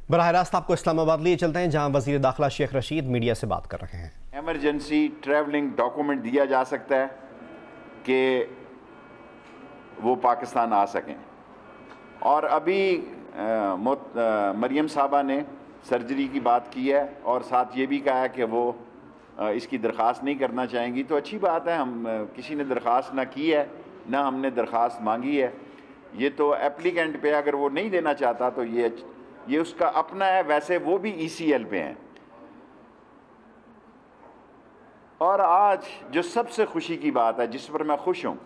बराह रास्त आपको इस्लामाबाद लिए चलते हैं, जहां वज़ीर दाखिला शेख रशीद मीडिया से बात कर रहे हैं। एमरजेंसी ट्रैवलिंग डॉक्यूमेंट दिया जा सकता है कि वो पाकिस्तान आ सकें। और अभी मरियम साहबा ने सर्जरी की बात की है और साथ ये भी कहा है कि वो इसकी दरख्वास्त नहीं करना चाहेंगी, तो अच्छी बात है। हम किसी ने दरख्वास्त ना की है ना हमने दरख्वास्त मांगी है। ये तो एप्लीकेंट पे, अगर वो नहीं देना चाहता तो ये उसका अपना है। वैसे वो भी ECL पे हैं। और आज जो सबसे खुशी की बात है, जिस पर मैं खुश हूँ,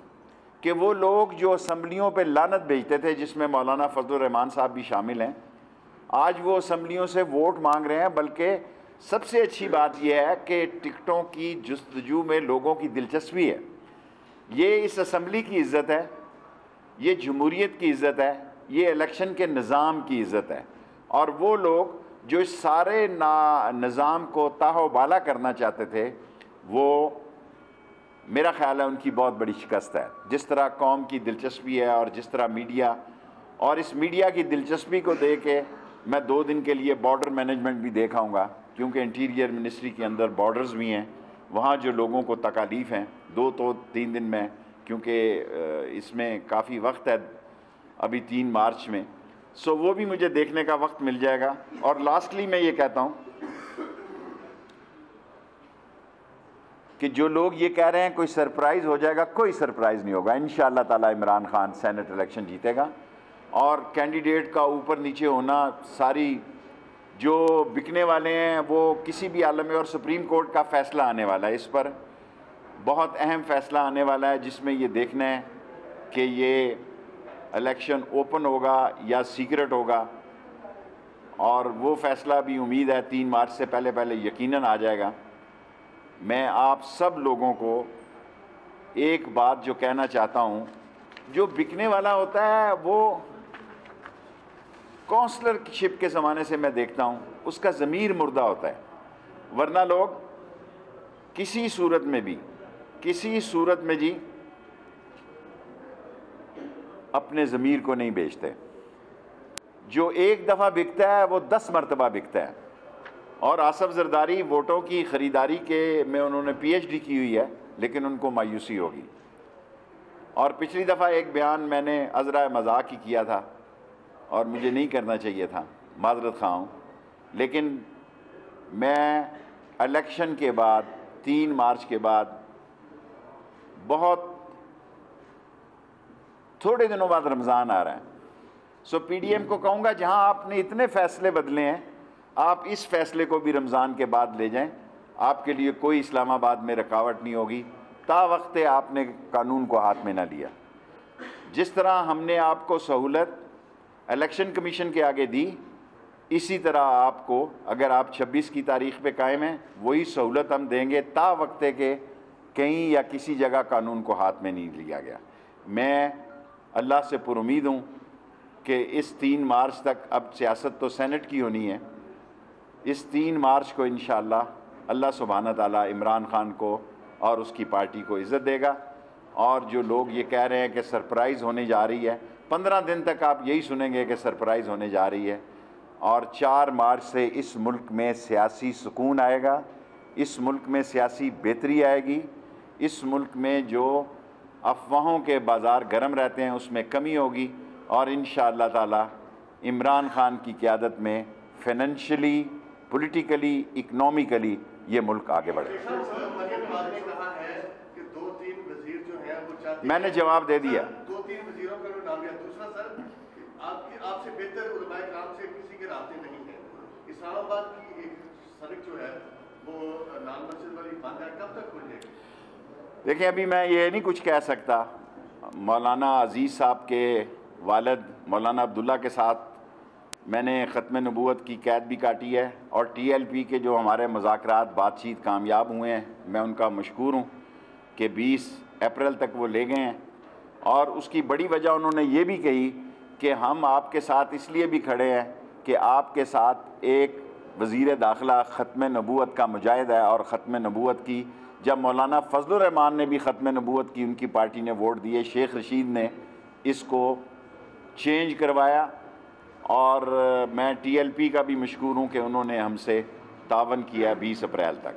कि वो लोग जो असम्बलियों पे लानत भेजते थे, जिसमें मौलाना फजलुर रहमान साहब भी शामिल हैं, आज वो असम्बलियों से वोट मांग रहे हैं। बल्कि सबसे अच्छी बात यह है कि टिकटों की जुस्तजू में लोगों की दिलचस्पी है। ये इस असम्बली की इज़्ज़त है, ये जमहूरियत की इज़्ज़त है, ये इलेक्शन के निज़ाम की इज़्ज़त है। और वो लोग जो इस सारे निज़ाम को ताहोबाला करना चाहते थे, वो मेरा ख्याल है उनकी बहुत बड़ी शिकस्त है। जिस तरह कौम की दिलचस्पी है और जिस तरह मीडिया, और इस मीडिया की दिलचस्पी को दे के मैं 2 दिन के लिए बॉर्डर मैनेजमेंट भी देख आऊँगा, क्योंकि इंटीरियर मिनिस्ट्री के अंदर बॉर्डर्स भी हैं। वहाँ जो लोगों को तकालीफ़ हैं 2 तो 3 दिन में, क्योंकि इसमें काफ़ी वक्त है अभी 3 मार्च में, सो वो भी मुझे देखने का वक्त मिल जाएगा। और लास्टली मैं ये कहता हूँ कि जो लोग ये कह रहे हैं कोई सरप्राइज़ हो जाएगा, कोई सरप्राइज़ नहीं होगा। इंशाअल्लाह ताला इमरान खान सेनेट इलेक्शन जीतेगा। और कैंडिडेट का ऊपर नीचे होना, सारी जो बिकने वाले हैं वो किसी भी आलम में, और सुप्रीम कोर्ट का फ़ैसला आने वाला है, इस पर बहुत अहम फ़ैसला आने वाला है, जिसमें ये देखना है कि ये इलेक्शन ओपन होगा या सीक्रेट होगा। और वो फ़ैसला भी उम्मीद है 3 मार्च से पहले पहले यकीनन आ जाएगा। मैं आप सब लोगों को एक बात जो कहना चाहता हूँ, जो बिकने वाला होता है वो काउंसलरशिप के ज़माने से मैं देखता हूँ, उसका ज़मीर मुर्दा होता है। वरना लोग किसी सूरत में जी अपने ज़मीर को नहीं बेचते। जो एक दफ़ा बिकता है वो 10 मरतबा बिकता है। और आसफ जरदारी वोटों की ख़रीदारी के में उन्होंने PhD की हुई है, लेकिन उनको मायूसी होगी। और पिछली दफ़ा एक बयान मैंने अज़रा मजाक ही किया था और मुझे नहीं करना चाहिए था, माज़रत ख़्वाह हूँ। लेकिन मैं इलेक्शन के बाद 3 मार्च के बाद बहुत थोड़े दिनों बाद रमज़ान आ रहा है, सो PDM को कहूँगा जहाँ आपने इतने फ़ैसले बदले हैं, आप इस फ़ैसले को भी रमज़ान के बाद ले जाएं। आपके लिए कोई इस्लामाबाद में रुकावट नहीं होगी, तावक्त आपने कानून को हाथ में ना लिया। जिस तरह हमने आपको सहूलत इलेक्शन कमीशन के आगे दी, इसी तरह आपको, अगर आप 26 की तारीख़ पे कायम हैं, वही सहूलत हम देंगे, तावक्त के कहीं या किसी जगह कानून को हाथ में नहीं लिया गया। मैं अल्लाह से पुरुमीद हूँ कि इस 3 मार्च तक, अब सियासत तो सेनेट की होनी है, इस 3 मार्च को इंशाअल्लाह अल्लाह सुब्हाना ताला इमरान खान को और उसकी पार्टी को इज़्ज़त देगा। और जो लोग ये कह रहे हैं कि सरप्राइज़ होने जा रही है, 15 दिन तक आप यही सुनेंगे कि सरप्राइज़ होने जा रही है। और 4 मार्च से इस मुल्क में सियासी सुकून आएगा, इस मुल्क में सियासी बेहतरी आएगी, इस मुल्क में जो अफवाहों के बाज़ार गर्म रहते हैं उसमें कमी होगी। और इंशाअल्लाह ताला इमरान खान की क़यादत में फाइनेंशियली, पॉलिटिकली, इकनॉमिकली ये मुल्क आगे बढ़ेगा। मैंने जवाब दे दिया। 2-3 वज़ीरों का नाम लिया। दूसरा सर, आपसे बेहतर उलमाए किराम से किसी के रास्ते नहीं है। इस्लामाबाद की एक सड़क जो है वो लाल मस्जिद वाली बंद है, कब तक खुलेगी? देखिए, अभी मैं ये नहीं कुछ कह सकता। मौलाना अजीज़ साहब के वालिद मौलाना अब्दुल्ला के साथ मैंने ख़त्म नबूवत की कैद भी काटी है, और TLP के जो हमारे मुज़ाकरात बातचीत कामयाब हुए हैं, मैं उनका मशकूर हूँ कि 20 अप्रैल तक वो ले गए हैं। और उसकी बड़ी वजह उन्होंने ये भी कही कि हम आपके साथ इसलिए भी खड़े हैं कि आपके साथ एक वज़ीर दाखिला ख़त्म नबूवत का मुजाहिद है। और ख़त्म नबूवत की जब मौलाना फजलुर रहमान ने भी ख़त्म नबूवत की, उनकी पार्टी ने वोट दिए, शेख रशीद ने इसको चेंज करवाया। और मैं TLP का भी मशकूर हूँ कि उन्होंने हमसे तावन किया 20 अप्रैल तक।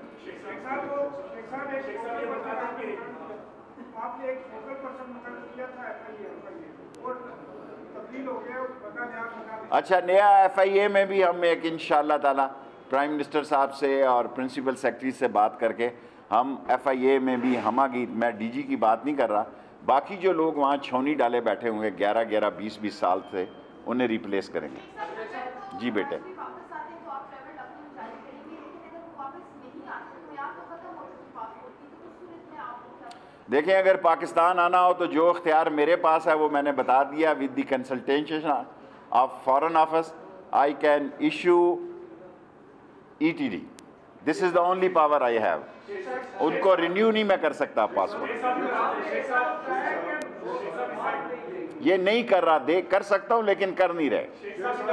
अच्छा, नया FIA में भी हम एक इंशाअल्लाह ताला प्राइम मिनिस्टर साहब से और प्रिंसिपल सेक्रेटरी से बात करके हम FIA में भी हमागी, मैं DG की बात नहीं कर रहा, बाकी जो लोग वहाँ छौनी डाले बैठे होंगे 11-11, 20-20 साल से, उन्हें रिप्लेस करेंगे। जी बेटे। देखें, अगर पाकिस्तान आना हो तो जो इख्तियार मेरे पास है वो मैंने बता दिया। With the consultation of foreign office I can issue ETD। This is the only power I have. उनको रिन्यू नहीं मैं कर सकता पासपोर्ट, ये नहीं कर रहा, कर सकता हूं लेकिन कर नहीं रहे,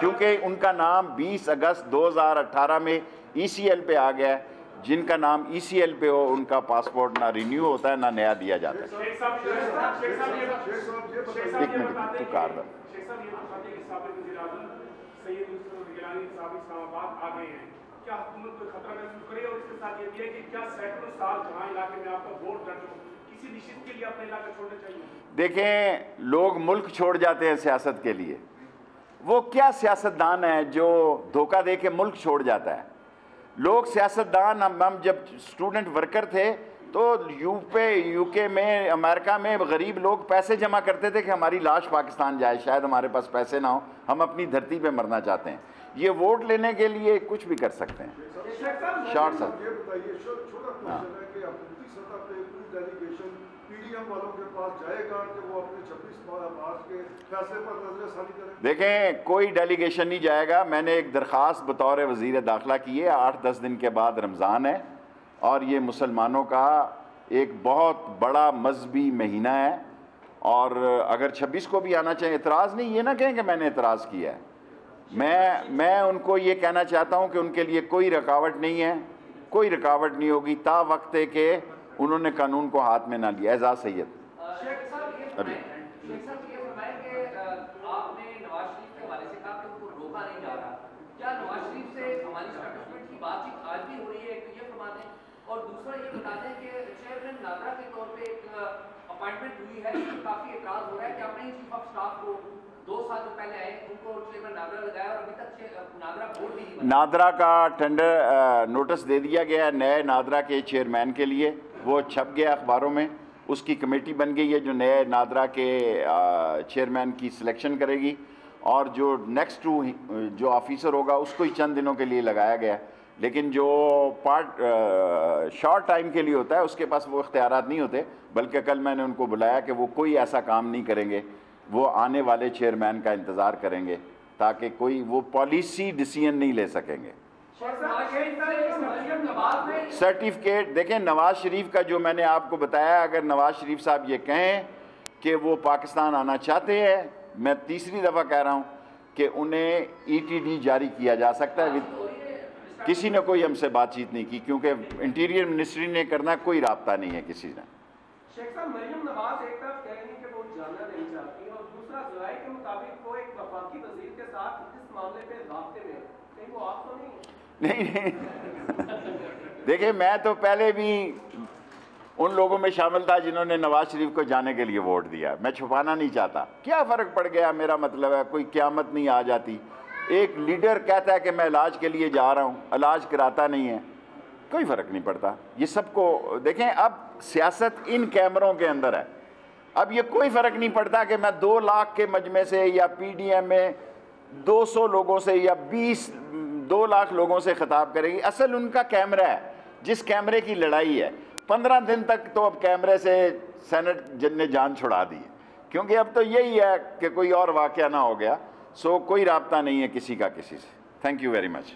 क्योंकि उनका नाम 20 अगस्त 2018 में ECL पे आ गया है। जिनका नाम ECL पे हो उनका पासपोर्ट ना रिन्यू होता है ना नया दिया जाता है। एक मिनट तू कार दो। देखें, लोग मुल्क छोड़ जाते हैं सियासत के लिए। वो क्या सियासतदान है जो धोखा दे के मुल्क छोड़ जाता है? लोग सियासतदान, हम जब स्टूडेंट वर्कर थे तो UK में, अमेरिका में गरीब लोग पैसे जमा करते थे कि हमारी लाश पाकिस्तान जाए, शायद हमारे पास पैसे ना हो, हम अपनी धरती पे मरना चाहते हैं। ये वोट लेने के लिए कुछ भी कर सकते हैं। शॉर्ट सर, देखें, कोई डेलीगेशन नहीं जाएगा। मैंने एक दरख्वास्त बतौर वज़ीर दाखिला की है। 8-10 दिन के बाद रमज़ान है और ये मुसलमानों का एक बहुत बड़ा मजहबी महीना है, और अगर 26 को भी आना चाहिए, एतराज़ नहीं, ये ना कहें कि मैंने एतराज़ किया है। मैं उनको ये कहना चाहता हूँ कि उनके लिए कोई रुकावट नहीं है, कोई रुकावट नहीं होगी ता वक्त है कि उन्होंने कानून को हाथ में ना लिया। एजाज सैयद अभी और दूसरा ये बता दें कि चेयरमैन नादरा के तौर पे एक अपॉइंटमेंट हुई है, काफी एतराज हो रहा है कि आपने ही चीफ ऑफ स्टाफ को 2 साल जो पहले आए उनको चेयरमैन नादरा लगाया और अभी तक नादरा बोर्ड भी नहीं। नादरा का टेंडर नोटिस दे दिया गया है नए नादरा के चेयरमैन के लिए, वो छप गया अखबारों में। उसकी कमेटी बन गई है जो नए नादरा के चेयरमैन की सिलेक्शन करेगी, और जो नेक्स्ट जो ऑफिसर होगा उसको ही चंद दिनों के लिए लगाया गया है। लेकिन जो शॉर्ट टाइम के लिए होता है उसके पास वो इख्तियारात नहीं होते, बल्कि कल मैंने उनको बुलाया कि वो कोई ऐसा काम नहीं करेंगे, वो आने वाले चेयरमैन का इंतज़ार करेंगे ताकि कोई वो पॉलिसी डिसीजन नहीं ले सकेंगे। सर्टिफिकेट देखें, नवाज शरीफ का जो मैंने आपको बताया, अगर नवाज शरीफ साहब ये कहें कि वो पाकिस्तान आना चाहते हैं, मैं तीसरी दफ़ा कह रहा हूँ कि उन्हें ETD जारी किया जा सकता है। किसी ने कोई हमसे बातचीत नहीं की, क्योंकि इंटीरियर मिनिस्ट्री ने करना, कोई राब्ता नहीं है किसी ने। शेख साहब, मरियम नवाज एक तरफ कह रही कि वो जानना नहीं चाहती और दूसरा ज़राए के मुताबिक वो एक वफाकी वज़ीर के साथ इस मामले पे राब्ते में, कहीं वो आप तो नहीं? देखिए, मैं तो पहले भी उन लोगों में शामिल था जिन्होंने नवाज शरीफ को जाने के लिए वोट दिया। मैं छुपाना नहीं चाहता। क्या फ़र्क पड़ गया? मेरा मतलब है कोई क़यामत नहीं आ जाती। एक लीडर कहता है कि मैं इलाज के लिए जा रहा हूँ, इलाज कराता नहीं है, कोई फ़र्क नहीं पड़ता। ये सबको देखें, अब सियासत इन कैमरों के अंदर है। अब ये कोई फ़र्क नहीं पड़ता कि मैं 2 लाख के मजमे से या PDM में 200 लोगों से या 2 लाख लोगों से खिताब करेगी। असल उनका कैमरा है, जिस कैमरे की लड़ाई है। 15 दिन तक तो अब कैमरे से सेनेट ने जान छुड़ा दी, क्योंकि अब तो यही है कि कोई और वाक़या ना हो गया। सो कोई राब्ता नहीं है किसी का किसी से। Thank you very much.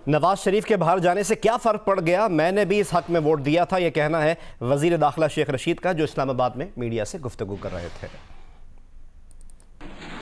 Nawaz Sharif के बाहर जाने से क्या फ़र्क पड़ गया? मैंने भी इस हक में वोट दिया था, यह कहना है वज़ीर दाखिला शेख रशीद का, जो इस्लामाबाद में मीडिया से गुफ्तगू कर रहे थे।